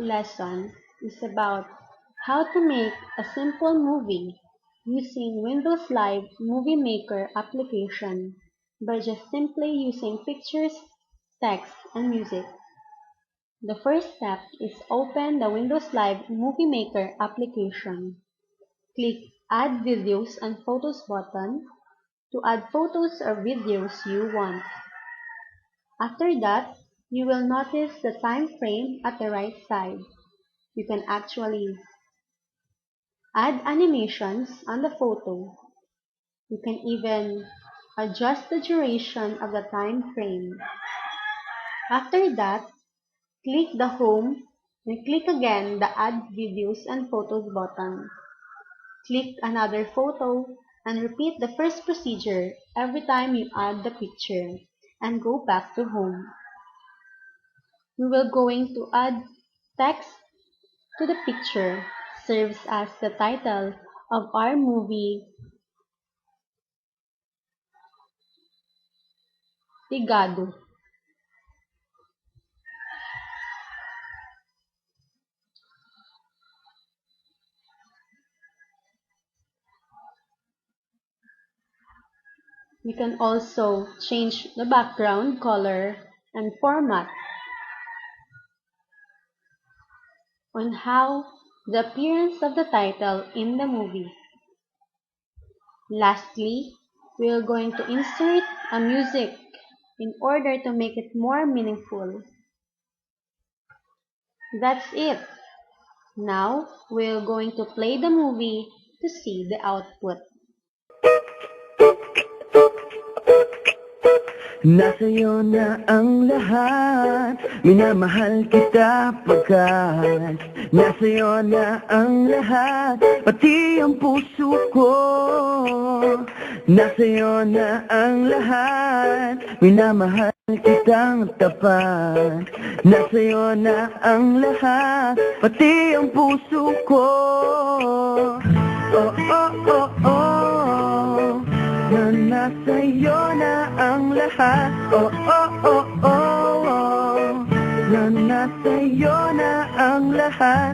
lesson is about how to make a simple movie using Windows Live Movie Maker application by just simply using pictures, text, and music. The first step is open the Windows Live Movie Maker application. Click Add Videos and Photos button to add photos or videos you want. After that, you will notice the time frame at the right side. You can actually add animations on the photo. You can even adjust the duration of the time frame. After that, click the Home and click again the Add Videos and Photos button. Click another photo and repeat the first procedure every time you add the picture and go back to Home. We will going to add text to the picture, serves as the title of our movie, Ligado. You can also change the background color and format on how the appearance of the title in the movie. Lastly, we are going to insert a music in order to make it more meaningful. That's it. Now, we're going to play the movie to see the output. Nasa'yo na ang lahat, minamahal kita pagkat nasa'yo na ang lahat, pati ang puso ko. Nasa'yo na ang lahat, minamahal kitang tapat. Nasa'yo na ang lahat, pati ang puso ko. Oh, oh, oh, oh, na nasa'yo na ang lahat. Oh, oh, oh, oh, oh, na nasa'yo na ang lahat.